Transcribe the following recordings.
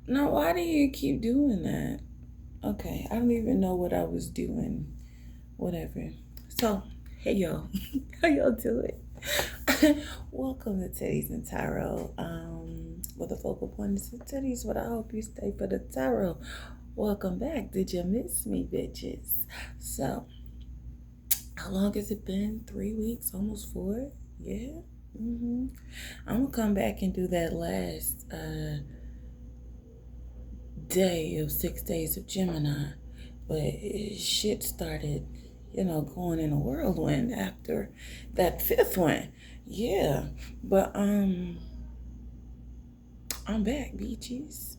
Now, why do you keep doing that? Okay, I don't even know what I was doing. Whatever. So, hey y'all. How y'all doing? Welcome to Titties and Tarot. With the focal point is the titties, but I hope you stay for the tarot. Welcome back. Did you miss me, bitches? So, how long has it been? 3 weeks? Almost 4? Yeah? I'm gonna come back and do that last day of 6 days of Gemini. But shit started, going in a whirlwind after that 5th one. Yeah. But I'm back, beaches.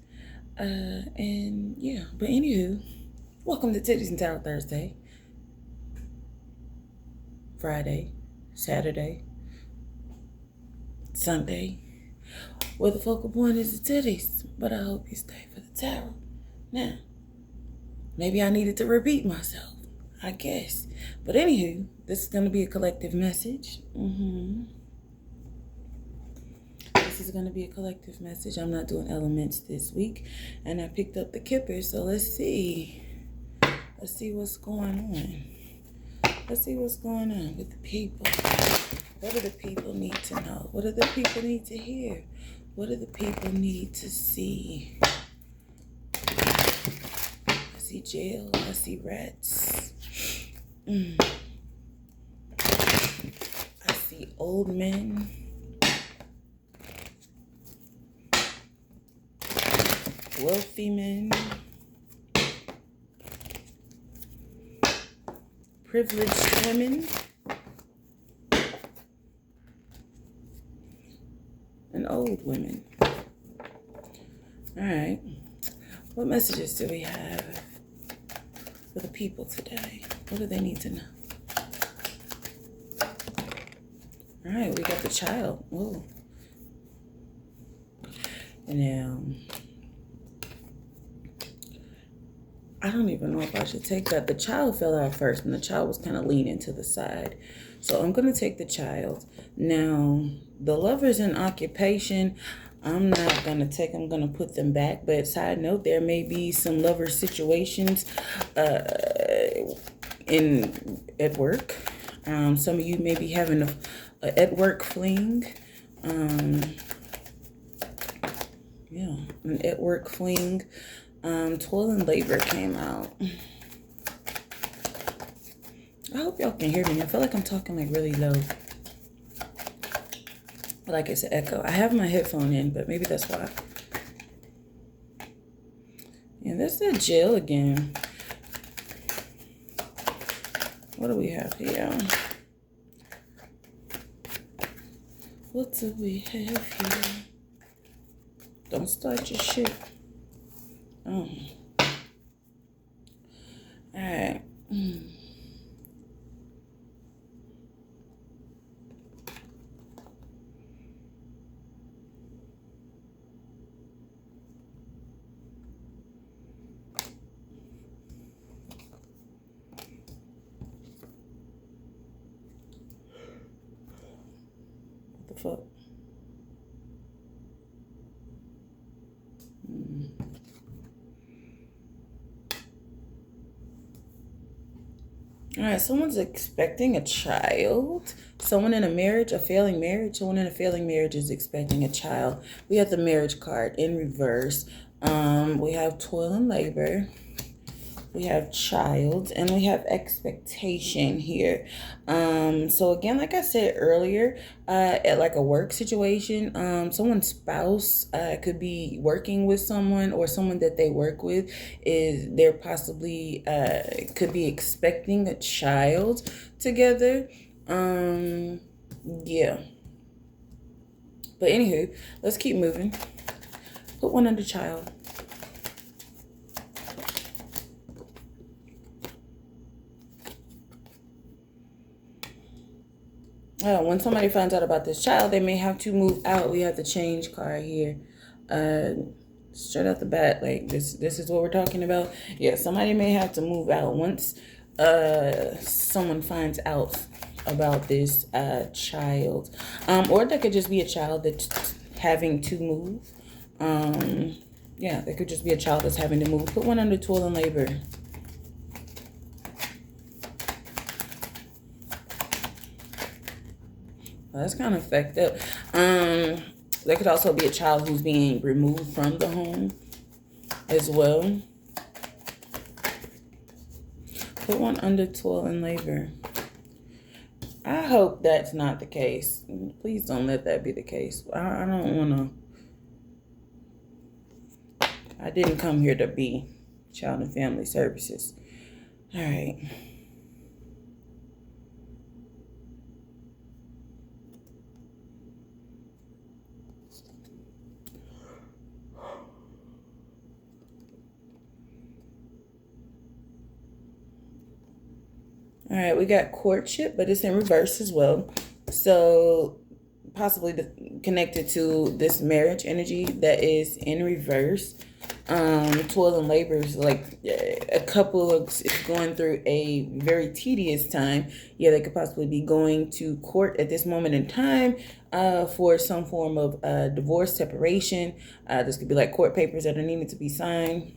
And yeah. But anywho, welcome to Titties and Tarot Thursday. Friday, Saturday, Sunday. Where the focal point is the titties. But I hope you stay for the tarot. Now, maybe I needed to repeat myself, I guess. But anywho, this is going to be a collective message. This is going to be a collective message. I'm not doing elements this week. And I picked up the Kipper, so let's see. Let's see what's going on. Let's see what's going on with the people. What do the people need to know? What do the people need to hear? What do the people need to see? I see jail. I see rats. I see old men. Wealthy men. Privileged women. And old women. All right. What messages do we have for the people today? What do they need to know? All right, we got the child. Whoa. Now, I don't even know if I should take that. The child fell out first, and the child was kind of leaning to the side. So I'm going to take the child. Now, the lovers in occupation, I'm not going to take, I'm going to put them back. But side note, there may be some lover situations at work. Some of you may be having a at work fling. Yeah, an at work fling. Toil and labor came out. I hope y'all can hear me. I feel like I'm talking like really low. Like it's an echo. I have my headphone in, but maybe that's why. And there's that jail again. What do we have here? What do we have here? Don't start your shit. Oh. All right. What the fuck? All right, someone's expecting a child. Someone in a marriage, a failing marriage. Someone in a failing marriage is expecting a child. We have the marriage card in reverse. We have toil and labor. We have child, and we have expectation here. So again, like I said earlier, at like a work situation, someone's spouse could be working with someone, or someone that they work with they're possibly could be expecting a child together. Yeah. But anywho, let's keep moving. Put one under child. When somebody finds out about this child, they may have to move out. We have the change card here. Straight out the bat, like this is what we're talking about. Yeah, somebody may have to move out once someone finds out about this child. Or that could just be a child that's having to move. Yeah, there could just be a child that's having to move. Put one under toil and labor. Well, that's kind of fucked up. There could also be a child who's being removed from the home as well. Put one under toil and labor. I hope that's not the case. Please don't let that be the case. I don't want to. I didn't come here to be child and family services. All right. All right, we got courtship, but it's in reverse as well. So possibly connected to this marriage energy that is in reverse. Toil and labor is like a couple is going through a very tedious time. Yeah, they could possibly be going to court at this moment in time for some form of divorce, separation. This could be like court papers that are needed to be signed.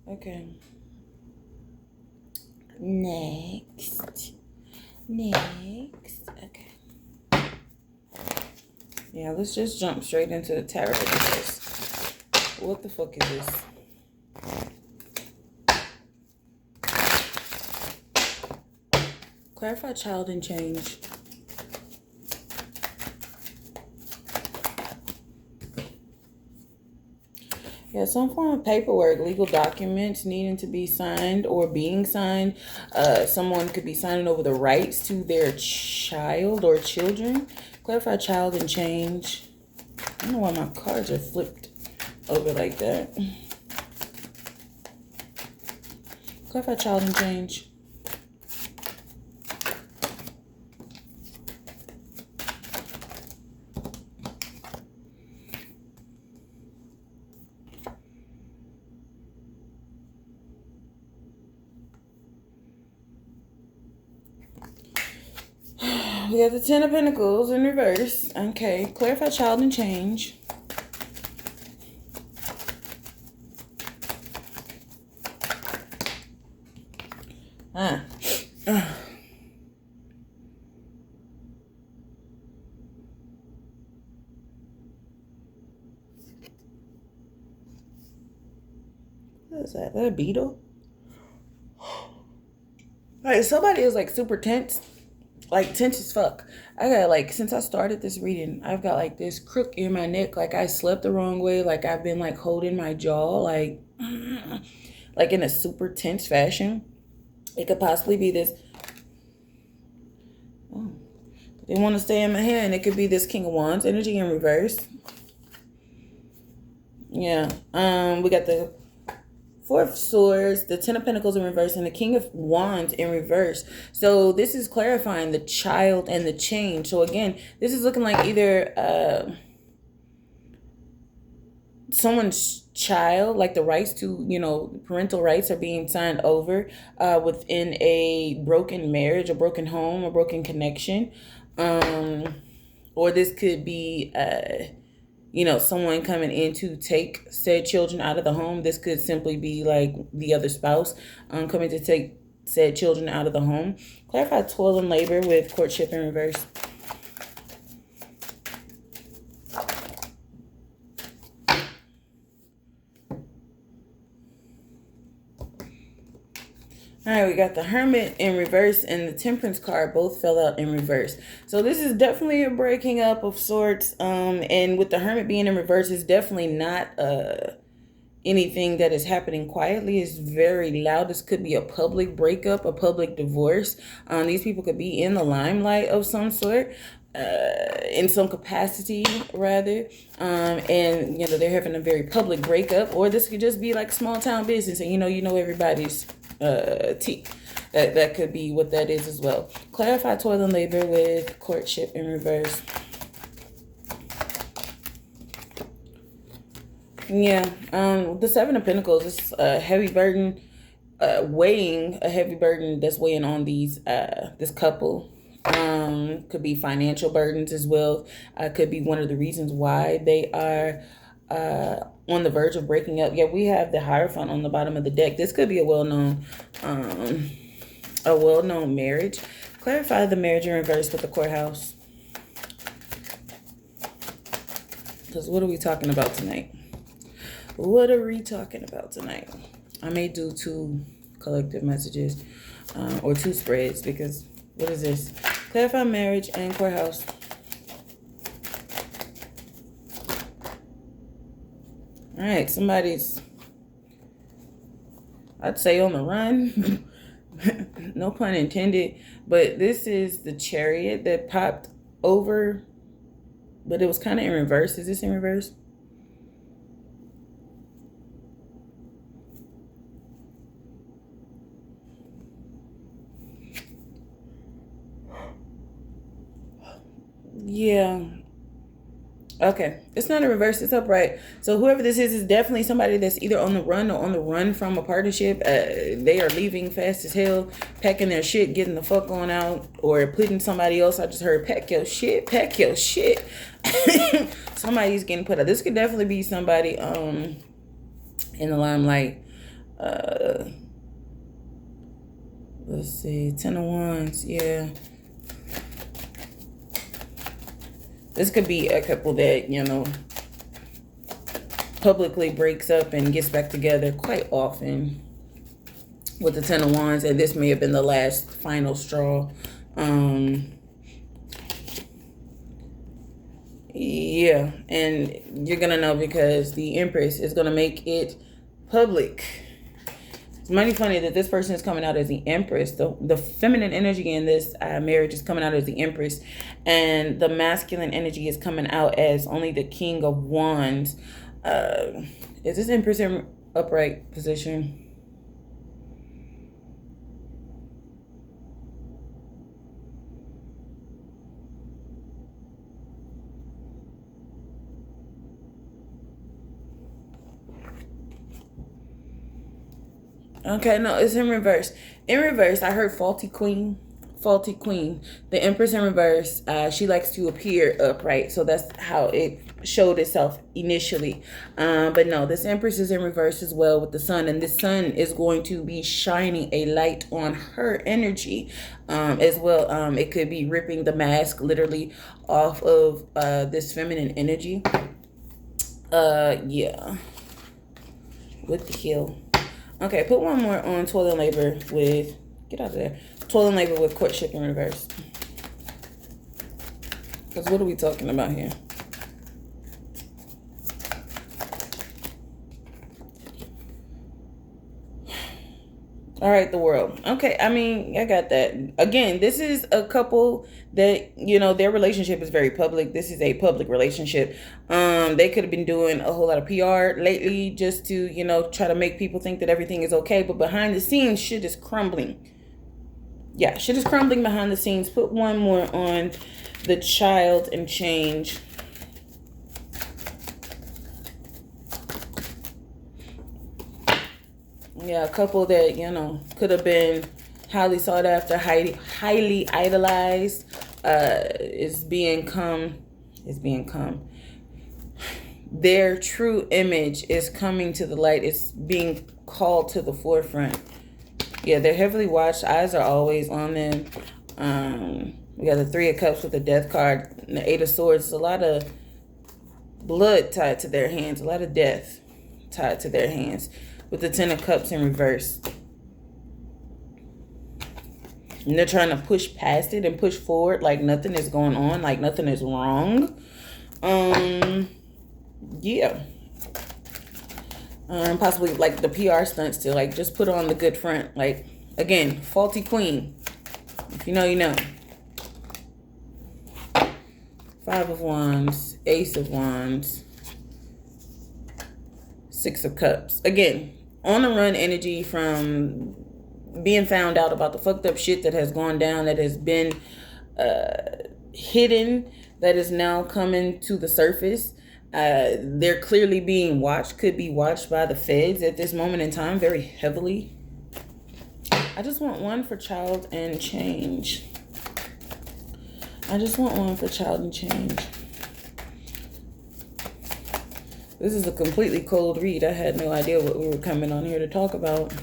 Okay. Next. Okay. Yeah, let's just jump straight into the tarot because what the fuck is this? Clarify child and change. Yeah, some form of paperwork, legal documents needing to be signed or being signed. Someone could be signing over the rights to their child or children. Clarify child and change. I don't know why my cards are flipped over like that. Clarify child and change. We got the Ten of Pentacles in reverse. Okay, clarify child and change. What is that? Is that a beetle? Alright, somebody is like super tense. Like tense as fuck. I got like, since I started this reading, I've got like this crook in my neck. Like I slept the wrong way. Like I've been like holding my jaw like in a super tense fashion. It could possibly be this. Oh, they want to stay in my hand. It could be this King of Wands energy in reverse. Yeah. We got the Four of Swords, the Ten of Pentacles in reverse, and the King of Wands in reverse. So this is clarifying the child and the change. So again, this is looking like either someone's child, like the rights to, you know, parental rights are being signed over within a broken marriage, a broken home, a broken connection. Or this could be you know, someone coming in to take said children out of the home. This could simply be like the other spouse coming to take said children out of the home. Clarify toil and labor with courtship in reverse. All right, we got the Hermit in reverse and the Temperance card both fell out in reverse. So this is definitely a breaking up of sorts. And with the Hermit being in reverse, it's definitely not anything that is happening quietly. It's very loud. This could be a public breakup, a public divorce. These people could be in the limelight of some sort. In some capacity rather, and you know they're having a very public breakup, or this could just be like small town business, and you know everybody's tea. That could be what that is as well. Clarify toil and labor with courtship in reverse. Yeah, the Seven of Pentacles is a heavy burden. weighing a heavy burden that's weighing on these this couple. Could be financial burdens as well. Could be one of the reasons why they are on the verge of breaking up. Yeah, we have the Hierophant on the bottom of the deck. This could be a well-known marriage. Clarify the marriage in reverse with the courthouse. Because what are we talking about tonight? What are we talking about tonight? I may do 2 collective messages or 2 spreads, because what is this? Clarify marriage and courthouse. All right, somebody's, I'd say, on the run. No pun intended. But this is the Chariot that popped over, but it was kind of in reverse. Is this in reverse? Yeah. Okay. It's not in reverse. It's upright. So whoever this is definitely somebody that's either on the run or on the run from a partnership. They are leaving fast as hell, packing their shit, getting the fuck on out, or putting somebody else. I just heard pack your shit, pack your shit. Somebody's getting put out. This could definitely be somebody in the limelight. Let's see. 10 of Wands. Yeah. This could be a couple that, you know, publicly breaks up and gets back together quite often with the 10 of Wands. And this may have been the last final straw. Yeah. And you're going to know because the Empress is going to make it public. It's mighty funny that this person is coming out as the Empress. The feminine energy in this marriage is coming out as the Empress. And the masculine energy is coming out as only the King of Wands. Is this Empress in upright position? Okay, no, it's in reverse. In reverse, I heard faulty queen. Faulty queen. The Empress in reverse, she likes to appear upright. So that's how it showed itself initially. But no, this Empress is in reverse as well with the Sun. And the Sun is going to be shining a light on her energy as well. It could be ripping the mask literally off of this feminine energy. Yeah. What the hell? Okay, put one more on Toil and Labor with, get out of there. Toil and Labor with Courtship in reverse. Because what are we talking about here? All right, the World. Okay, I mean, I got that. Again, this is a couple that, you know, their relationship is very public. This is a public relationship. They could have been doing a whole lot of PR lately just to, you know, try to make people think that everything is okay. But behind the scenes, shit is crumbling. Yeah, shit is crumbling behind the scenes. Put one more on the Child and Change. Yeah, a couple that, you know, could have been highly sought after, highly idolized, is being come. Their true image is coming to the light. It's being called to the forefront. Yeah, they're heavily watched. Eyes are always on them. We got the 3 of Cups with the Death card and the 8 of Swords. A lot of blood tied to their hands. A lot of death tied to their hands. With the 10 of Cups in reverse. And they're trying to push past it and push forward like nothing is going on, like nothing is wrong. Yeah. Possibly like the PR stunts to like just put on the good front. Like, again, faulty queen. If you know, you know. 5 of Wands, Ace of Wands, 6 of Cups. Again, on the run energy from being found out about the fucked up shit that has gone down, that has been hidden, that is now coming to the surface. They're clearly being watched, could be watched by the feds at this moment in time very heavily. I just want one for child and change. I just want one for child and change. This is a completely cold read. I had no idea what we were coming on here to talk about.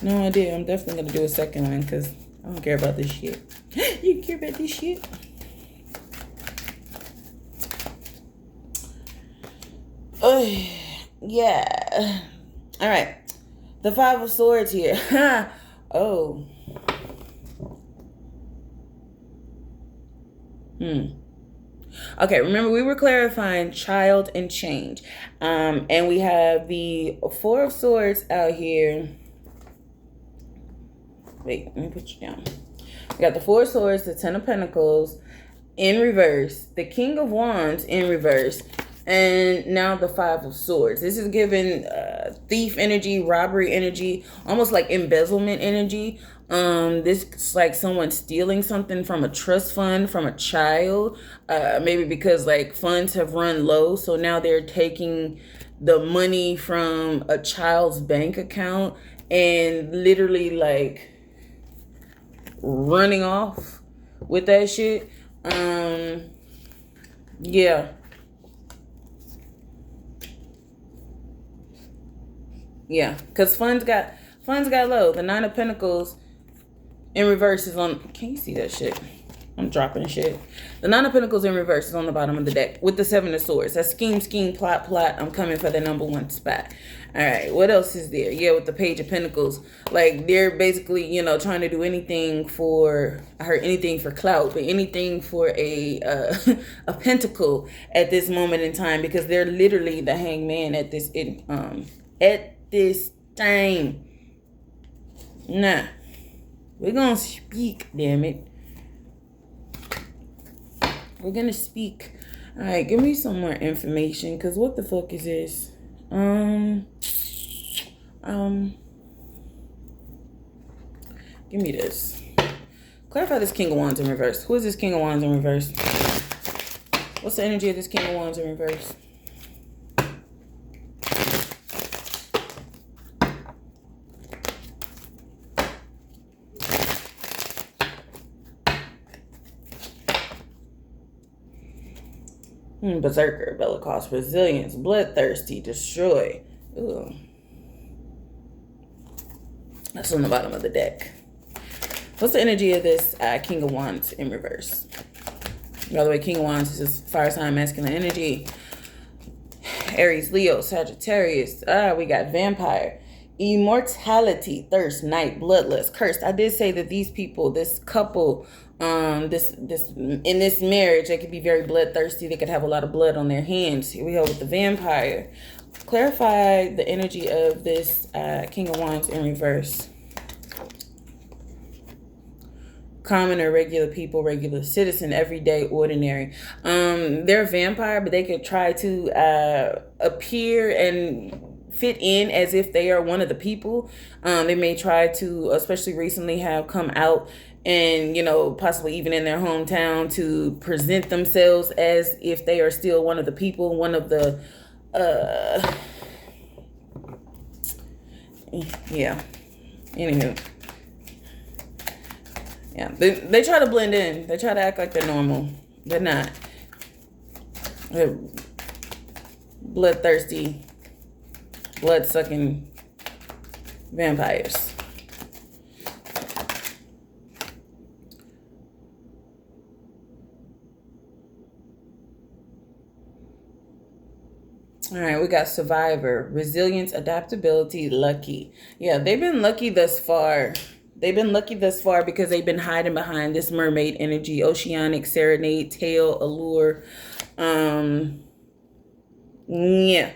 No idea. I'm definitely going to do a second one because I don't care about this shit. You care about this shit? Oh, yeah. All right. The Five of Swords here. Oh. Okay, remember we were clarifying child and change. And we have the Four of Swords out here. Wait, let me put you down. We got the Four of Swords, the Ten of Pentacles in reverse, the King of Wands in reverse, and now the Five of Swords. This is giving thief energy, robbery energy, almost like embezzlement energy. This is like someone stealing something from a trust fund, from a child, maybe because like funds have run low, so now they're taking the money from a child's bank account and literally like running off with that shit. Yeah. Yeah, because funds got low. The Nine of Pentacles in reverse is on. Can you see that shit? I'm dropping shit. The Nine of Pentacles in reverse is on the bottom of the deck with the Seven of Swords. That's scheme, plot. I'm coming for the number one spot. All right, what else is there? Yeah, with the Page of Pentacles, like they're basically, you know, trying to do anything for. I heard anything for clout, but anything for a a pentacle at this moment in time, because they're literally the hangman at this time. Nah, we're gonna speak, damn it. We're gonna speak. All right, give me some more information, because what the fuck is this? Give me this. Clarify this King of Wands in reverse. Who is this King of Wands in reverse? What's the energy of this King of Wands in reverse? Berserker, bellicose, resilience, bloodthirsty, destroy. Ooh. That's on the bottom of the deck. What's the energy of this King of Wands in reverse? By the way, King of Wands is fire sign, masculine energy. Aries, Leo, Sagittarius. We got vampire. Immortality, thirst, night, bloodlust, cursed. I did say that these people, this couple, this in this marriage, they could be very bloodthirsty. They could have a lot of blood on their hands. Here we go with the vampire. Clarify the energy of this King of Wands in reverse. Common or regular people, regular citizen, everyday, ordinary. They're a vampire, but they could try to appear and fit in as if they are one of the people. They may try to, especially recently, have come out and, you know, possibly even in their hometown to present themselves as if they are still one of the people, one of the, yeah. Anywho. Yeah, they try to blend in. They try to act like they're normal. They're not. They're bloodthirsty, blood-sucking vampires. All right, we got survivor, resilience, adaptability, lucky. Yeah, they've been lucky thus far. They've been lucky thus far because they've been hiding behind this mermaid energy, oceanic, serenade, tail, allure. Yeah.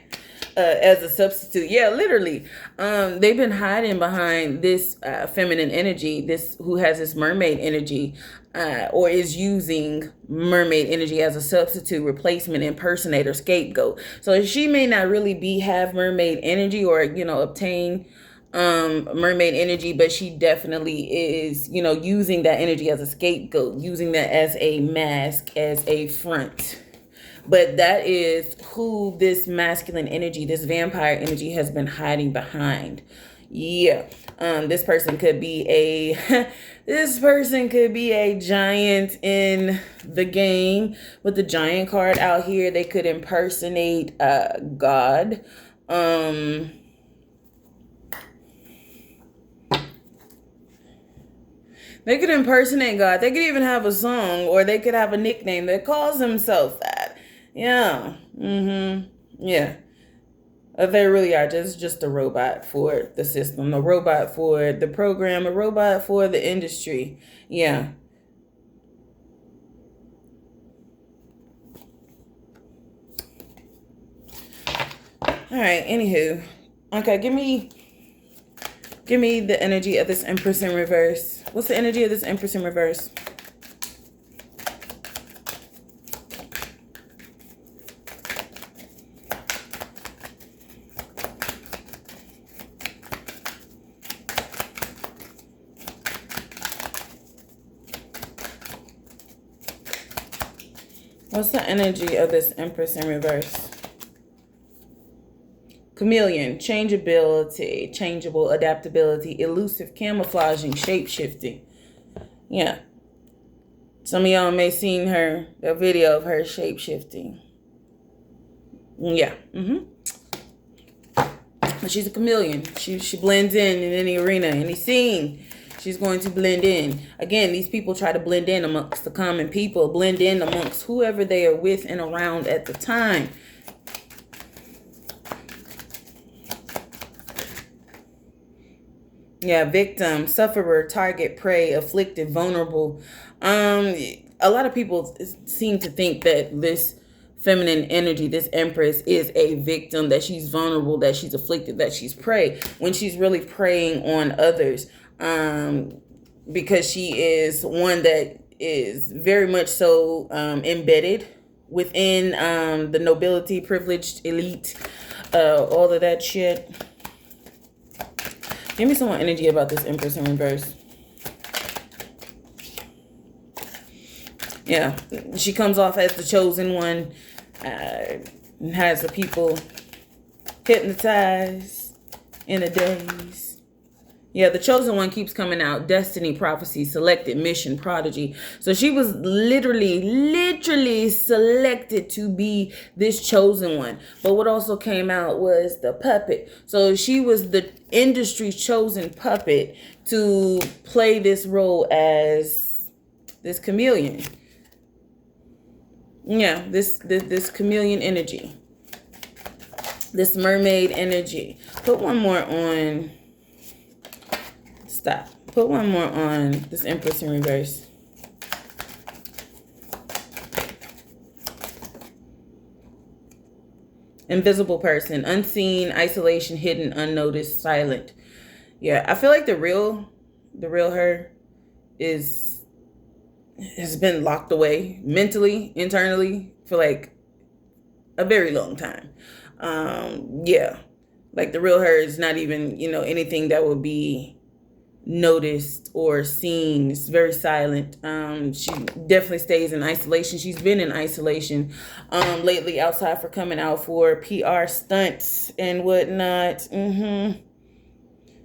As a substitute. Yeah, literally. They've been hiding behind this feminine energy, this who has this mermaid energy, or is using mermaid energy as a substitute, replacement, impersonator, scapegoat. So she may not really have mermaid energy or, you know, obtain mermaid energy, but she definitely is, you know, using that energy as a scapegoat, using that as a mask, as a front. But that is who this masculine energy, this vampire energy has been hiding behind. Yeah. This person could be a this person could be a giant in the game. With the giant card out here, they could impersonate God. They could impersonate God. They could even have a song, or they could have a nickname that calls themselves that. Yeah. Yeah. They really are just a robot for the system, a robot for the program, a robot for the industry. Yeah. All right. Anywho, okay. Give me the energy of this Empress in reverse. What's the energy of this Empress in reverse? What's the energy of this Empress in reverse? Chameleon, changeability, changeable, adaptability, elusive, camouflaging, shape-shifting. Yeah. Some of y'all may have seen a video of her shape-shifting. Yeah. But she's a chameleon. She blends in any arena, any scene. She's going to blend in. Again, these people try to blend in amongst the common people, blend in amongst whoever they are with and around at the time. Yeah, victim, sufferer, target, prey, afflicted, vulnerable. A lot of people seem to think that this feminine energy, this Empress, is a victim, that she's vulnerable, that she's afflicted, that she's prey, when she's really preying on others. Because she is one that is very much so embedded within the nobility, privileged, elite, all of that shit. Give me some more energy about this Empress in reverse. Yeah, she comes off as the chosen one, has the people hypnotized in a daze. Yeah, the chosen one keeps coming out. Destiny, prophecy, selected, mission, prodigy. So she was literally selected to be this chosen one. But what also came out was the puppet. So she was the industry's chosen puppet to play this role as this chameleon. Yeah, this chameleon energy. This mermaid energy. Put one more on... Stop. Put one more on this Empress in reverse. Invisible person, unseen, isolation, hidden, unnoticed, silent. Yeah, I feel like the real her has been locked away mentally, internally for like a very long time. Yeah, like the real her is not even, anything that would be noticed or seen. It's very silent. She definitely stays in isolation. She's been in isolation lately, outside for coming out for PR stunts and whatnot.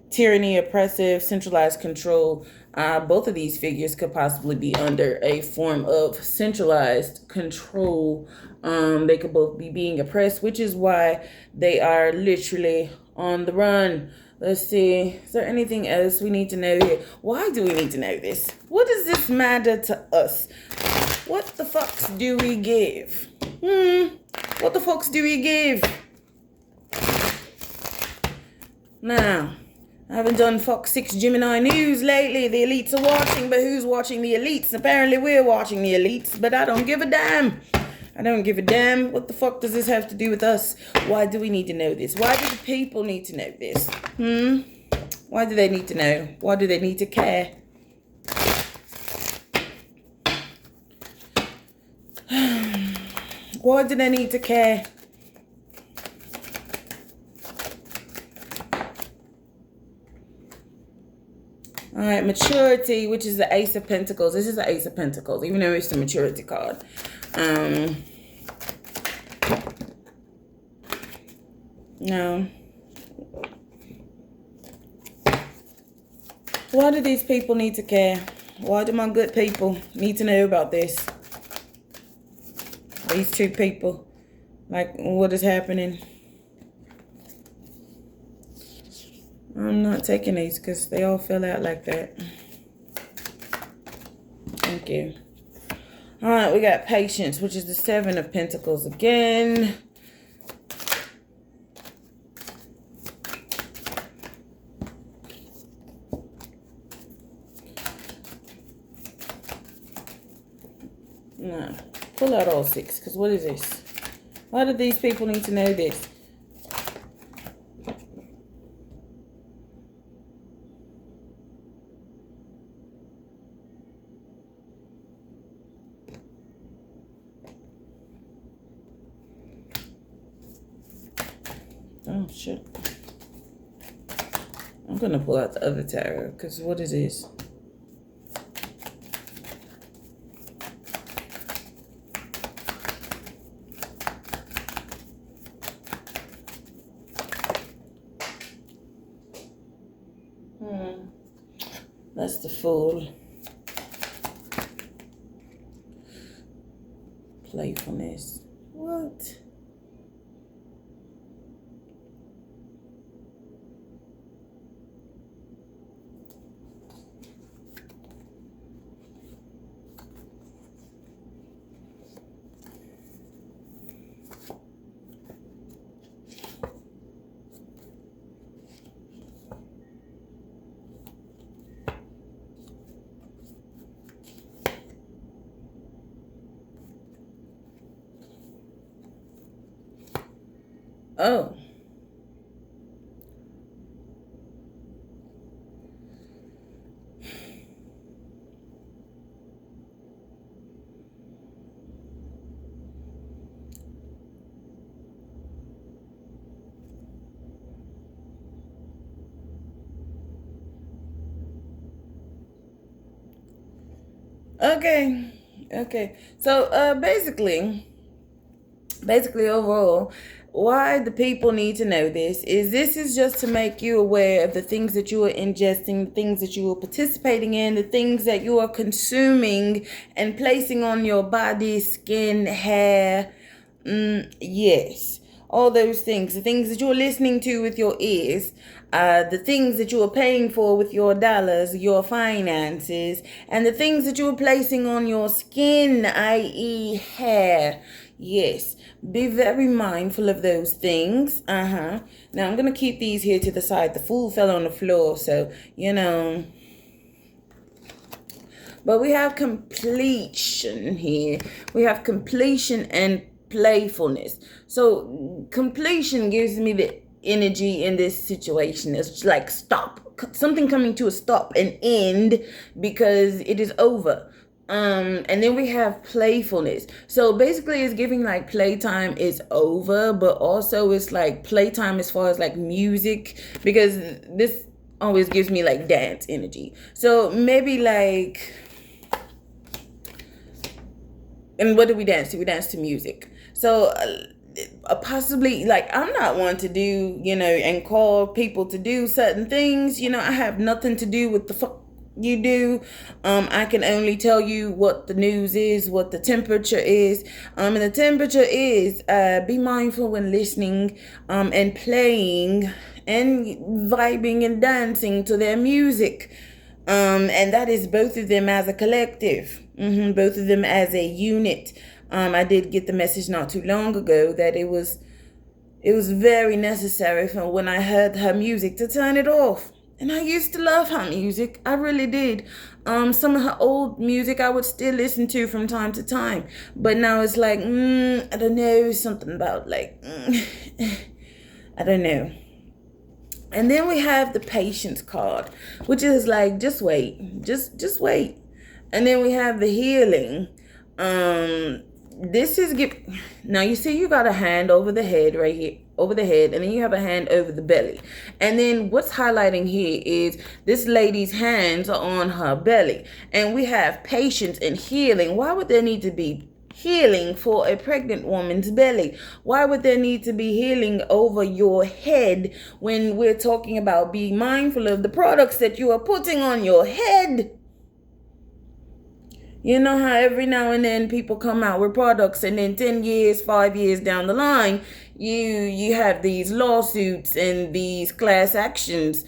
Tyranny, oppressive, centralized control. Both of these figures could possibly be under a form of centralized control. They could both be being oppressed, which is why they are literally on the run. Let's see. Is there anything else we need to know here? Why do we need to know this? What does this matter to us? What the fucks do we give? What the fucks do we give? Now, I haven't done Fox 6 Gemini News lately. The elites are watching, but who's watching the elites? Apparently we're watching the elites, but I don't give a damn. I don't give a damn. What the fuck does this have to do with us? Why do we need to know this? Why do the people need to know this? Why do they need to know? Why do they need to care? Why do they need to care? All right, maturity, which is the Ace of Pentacles. This is the Ace of Pentacles, even though it's the maturity card. No. Why do these people need to care? Why do my good people need to know about this? These two people. Like, what is happening? I'm not taking these because they all fell out like that. Thank you. All right, we got patience, which is the Seven of Pentacles again. No, pull out all six, because what is this? Why do these people need to know this? Oh, shit. I'm going to pull out the other tarot, because what is this? That's the Fool. Playfulness. What? Oh. Okay. So basically overall, why the people need to know this is just to make you aware of the things that you are ingesting, the things that you are participating in, the things that you are consuming and placing on your body, skin, hair. Yes, all those things, the things that you're listening to with your ears, the things that you are paying for with your dollars, your finances, and the things that you are placing on your skin, i.e. hair. Yes, be very mindful of those things. Now I'm going to keep these here to the side. The Fool fell on the floor, so, you know. But we have completion here. We have completion and playfulness. So completion gives me the energy in this situation. It's like stop. Something coming to a stop, an end, because it is over. And then we have playfulness. So basically it's giving like playtime is over, but also it's like playtime as far as like music, because this always gives me like dance energy. So maybe like, and what do we dance to? We dance to music. So possibly, like, I'm not one to do, you know, and call people to do certain things. You know, I have nothing to do with the fuck you do. I can only tell you what the news is, what the temperature is. And the temperature is be mindful when listening and playing and vibing and dancing to their music. And that is both of them as a collective, both of them as a unit. I did get the message not too long ago that it was very necessary for when I heard her music to turn it off. And I used to love her music. I really did. Some of her old music I would still listen to from time to time. But now it's like, I don't know, something about like, I don't know. And then we have the patience card, which is like, just wait, just wait. And then we have the healing. This is now you see you got a hand over the head right here, over the head, and then you have a hand over the belly. And then what's highlighting here is this lady's hands are on her belly. And we have patience and healing. Why would there need to be healing for a pregnant woman's belly? Why would there need to be healing over your head when we're talking about being mindful of the products that you are putting on your head? You know how every now and then people come out with products, and then 10 years, 5 years down the line, you have these lawsuits and these class actions.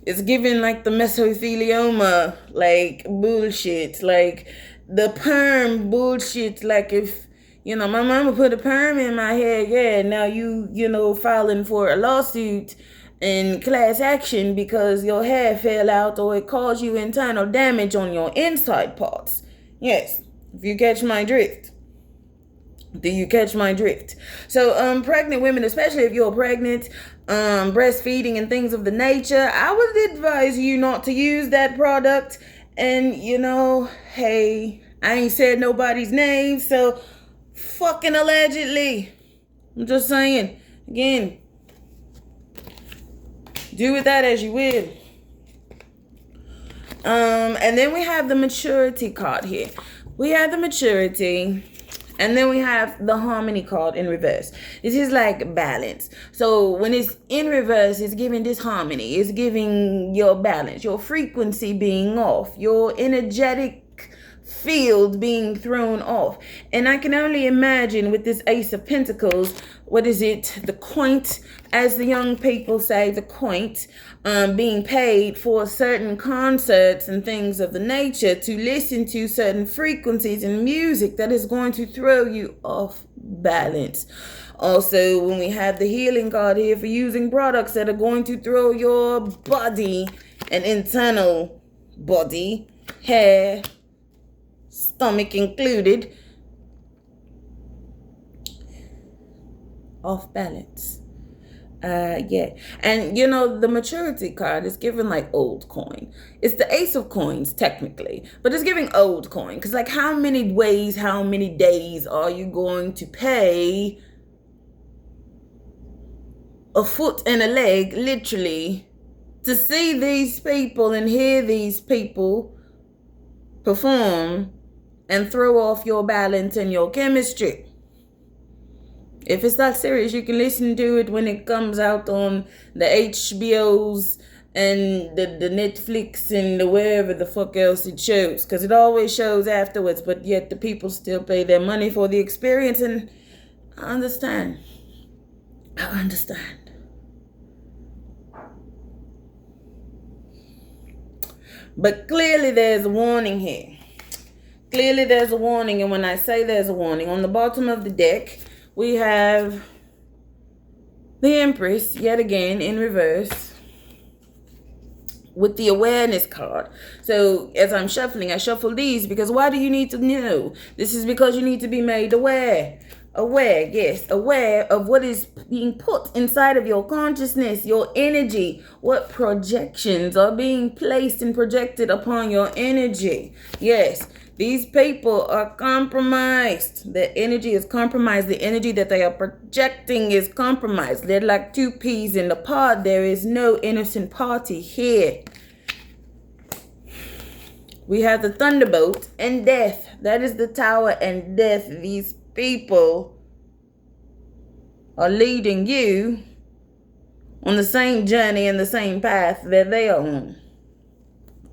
It's given like the mesothelioma, like bullshit, like the perm bullshit. Like if, my mama put a perm in my head, yeah, now you filing for a lawsuit in class action because your hair fell out or it caused you internal damage on your inside parts. Yes, if you catch my drift. Do you catch my drift? So pregnant women, especially if you're pregnant, breastfeeding and things of the nature, I would advise you not to use that product. And hey, I ain't said nobody's name, so fucking allegedly. I'm just saying, again, do with that as you will. And then we have the maturity card here. We have the maturity, and then we have the harmony card in reverse. This is like balance. So when it's in reverse, it's giving disharmony. It's giving your balance, your frequency being off, your energetic field being thrown off. And I can only imagine with this Ace of Pentacles, what is it? The quaint, as the young people say, the quaint, being paid for certain concerts and things of the nature to listen to certain frequencies and music that is going to throw you off balance. Also, when we have the healing card here for using products that are going to throw your body and internal body, hair, stomach included, off balance. Yeah. And the maturity card is given like old coin. It's the Ace of Coins technically, but it's giving old coin, because like how many ways, how many days are you going to pay a foot and a leg literally to see these people and hear these people perform and throw off your balance and your chemistry? If it's that serious, you can listen to it when it comes out on the HBOs and the Netflix and the wherever the fuck else it shows. Because it always shows afterwards, but yet the people still pay their money for the experience. And I understand. But clearly there's a warning here. Clearly there's a warning. And when I say there's a warning, on the bottom of the deck, we have the Empress, yet again, in reverse, with the awareness card. So as I'm shuffling, I shuffle these because why do you need to know? This is because you need to be made aware. Aware of what is being put inside of your consciousness, your energy, what projections are being placed and projected upon your energy. Yes. These people are compromised. Their energy is compromised. The energy that they are projecting is compromised. They're like two peas in the pod. There is no innocent party here. We have the Thunderbolt and Death. That is the Tower and Death. These people are leading you on the same journey and the same path that they are on.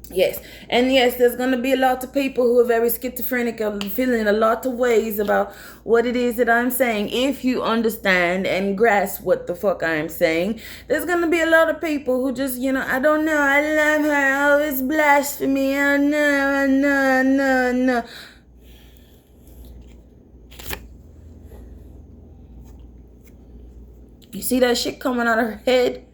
Yes. And yes, there's going to be a lot of people who are very schizophrenic and feeling a lot of ways about what it is that I'm saying. If you understand and grasp what the fuck I'm saying, there's going to be a lot of people who just, I don't know. I love her. Oh, it's blasphemy. Oh, no. You see that shit coming out of her head?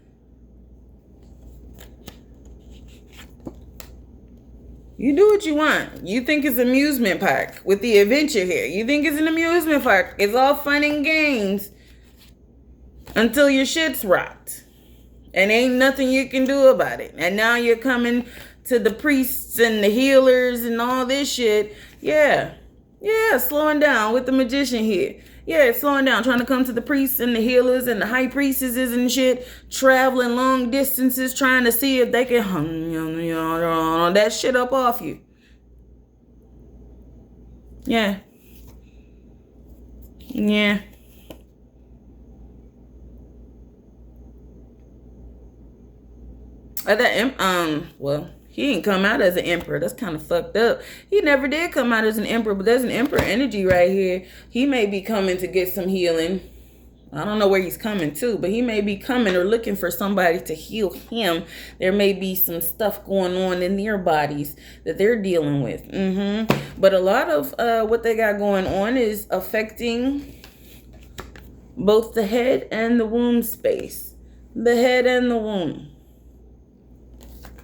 You do what you want. You think it's an amusement park with the adventure here. You think it's an amusement park. It's all fun and games until your shit's rocked. And ain't nothing you can do about it. And now you're coming to the priests and the healers and all this shit. Yeah, slowing down with the magician here. Yeah, it's slowing down, trying to come to the priests and the healers and the high priestesses and shit, traveling long distances, trying to see if they can that shit up off you. Yeah. Yeah. Well, he didn't come out as an emperor. That's kind of fucked up. He never did come out as an emperor, but there's an emperor energy right here. He may be coming to get some healing. I don't know where he's coming to, but he may be coming or looking for somebody to heal him. There may be some stuff going on in their bodies that they're dealing with. But a lot of what they got going on is affecting both the head and the womb space. The head and the womb.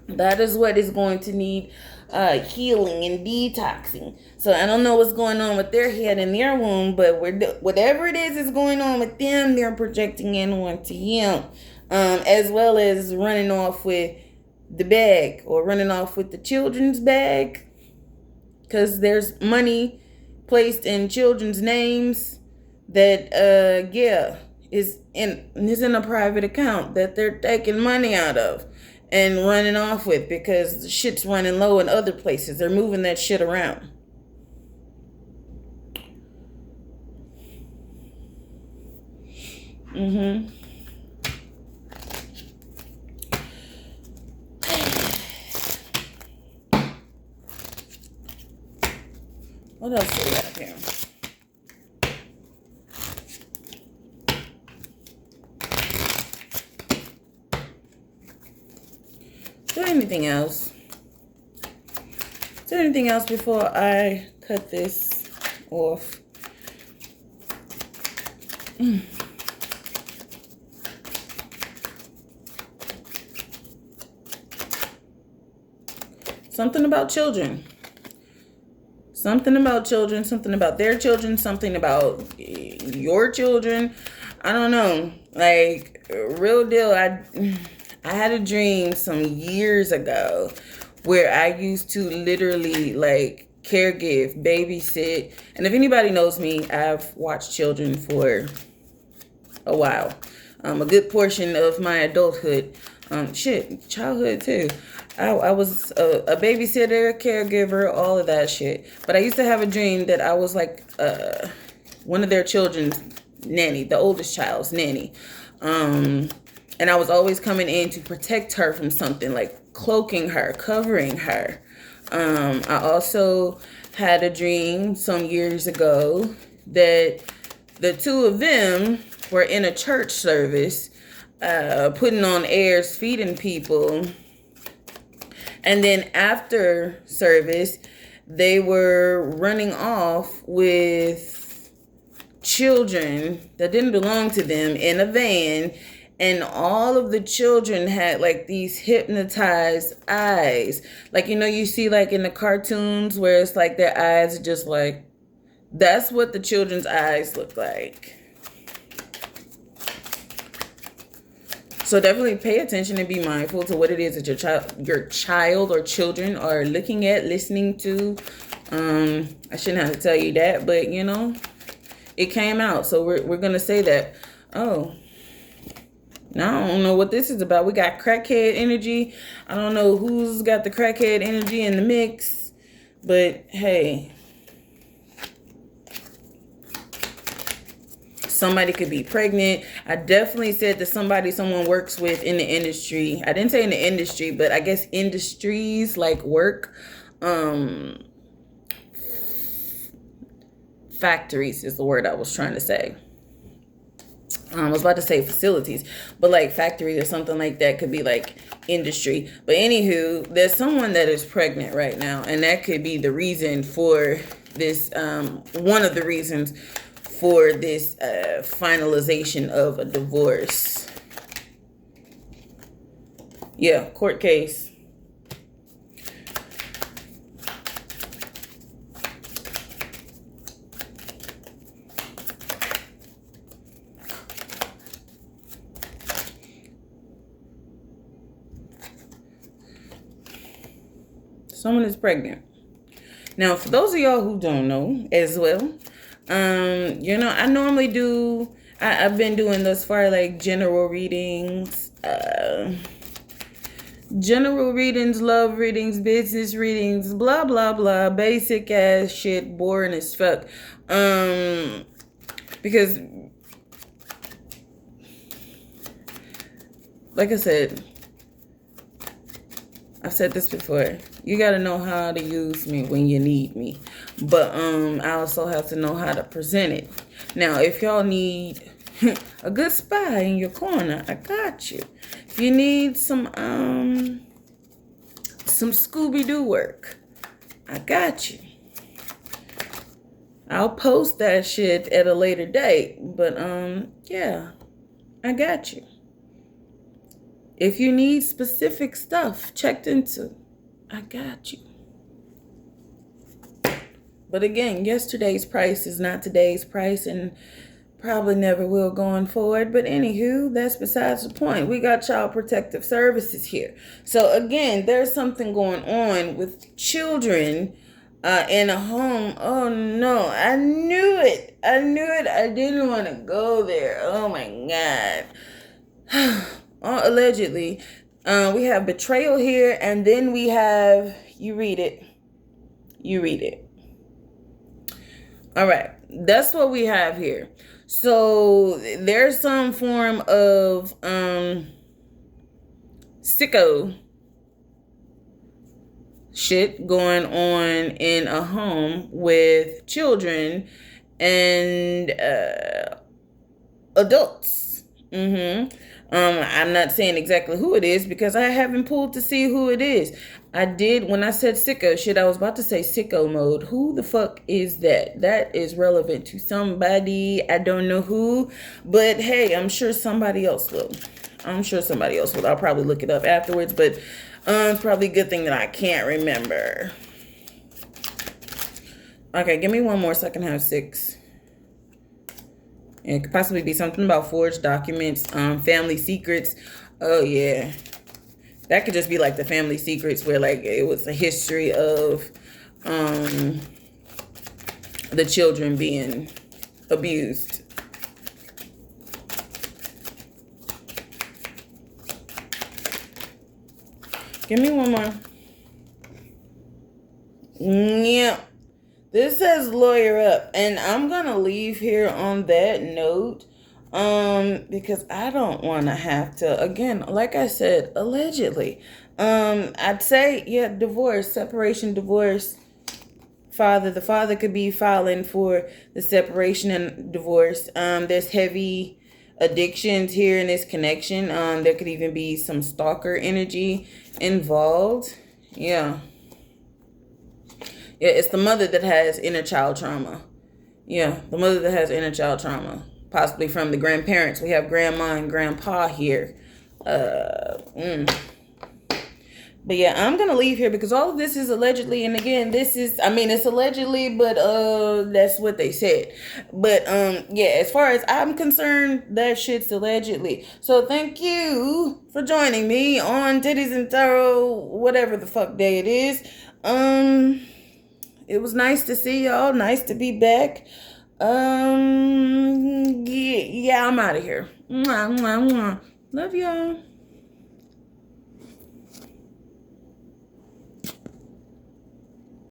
That is what is going to need healing and detoxing. So I don't know what's going on with their head and their womb, but whatever it is going on with them, they're projecting in onto him, as well as running off with the bag or running off with the children's bag, because there's money placed in children's names that is in a private account that they're taking money out of and running off with, because the shit's running low in other places. They're moving that shit around. What else do we have here? Anything else? Is there anything else before I cut this off? Something about children. Something about children, something about their children, something about your children. I don't know. Like, real deal, I had a dream some years ago where I used to literally like caregive, babysit. And if anybody knows me, I've watched children for a while. A good portion of my adulthood. Childhood too. I was a babysitter, caregiver, all of that shit. But I used to have a dream that I was like one of their children's nanny, the oldest child's nanny. And I was always coming in to protect her from something, like cloaking her, covering her. I also had a dream some years ago that the two of them were in a church service, putting on airs, feeding people. And then after service, they were running off with children that didn't belong to them in a van. And all of the children had like these hypnotized eyes. Like, you know, you see like in the cartoons where it's like their eyes are just like, that's what the children's eyes look like. So definitely pay attention and be mindful to what it is that your child or children are looking at, listening to. I shouldn't have to tell you that, but you know, it came out. So we're going to say that, oh, now I don't know what this is about. We got crackhead energy. I don't know who's got the crackhead energy in the mix, but hey, somebody could be pregnant. I definitely said that someone works with in the industry. I didn't say in the industry, but I guess industries like work. Factories is the word I was trying to say. I was about to say facilities, but like factories or something like that could be like industry. But anywho, there's someone that is pregnant right now, and that could be the reason for this, one of the reasons for this finalization of a divorce. Yeah, court case. Someone is pregnant. Now, for those of y'all who don't know as well, you know, I normally do, I've been doing thus far like general readings, General readings, love readings, business readings, blah, blah, blah. Basic ass shit, boring as fuck. Because, like I said, I've said this before. You got to know how to use me when you need me. But I also have to know how to present it. Now, if y'all need a good spy in your corner, I got you. If you need some Scooby-Doo work, I got you. I'll post that shit at a later date. But yeah, I got you. If you need specific stuff checked into, I got you. But again, yesterday's price is not today's price and probably never will going forward. But anywho, that's besides the point. We got Child Protective Services here. So again, there's something going on with children in a home. Oh no, I knew it. I didn't want to go there. Oh my God. Allegedly, we have betrayal here, and then we have, you read it. All right, that's what we have here. So there's some form of sicko shit going on in a home with children and adults. I'm not saying exactly who it is because I haven't pulled to see who it is. I did, when I said sicko shit, I was about to say sicko mode. Who the fuck is that? That is relevant to somebody. I don't know who, but hey, I'm sure somebody else will. I'll probably look it up afterwards, but it's probably a good thing that I can't remember. Okay, give me one more so I can have 6. It could possibly be something about forged documents, family secrets. Oh, yeah. That could just be like the family secrets where like it was a history of the children being abused. Give me one more. Yeah. This says lawyer up, and I'm going to leave here on that note because I don't want to have to, again, like I said, allegedly. I'd say, yeah, divorce, separation, divorce. The father could be filing for the separation and divorce. There's heavy addictions here in this connection. There could even be some stalker energy involved. Yeah. Yeah, it's the mother that has inner child trauma. Yeah, the mother that has inner child trauma. Possibly from the grandparents. We have grandma and grandpa here. But yeah, I'm going to leave here because all of this is allegedly. And again, it's allegedly, but that's what they said. But yeah, as far as I'm concerned, that shit's allegedly. So thank you for joining me on Titties and Tarot, whatever the fuck day it is. It was nice to see y'all. Nice to be back. Yeah, I'm out of here. Mwah, mwah, mwah. Love y'all.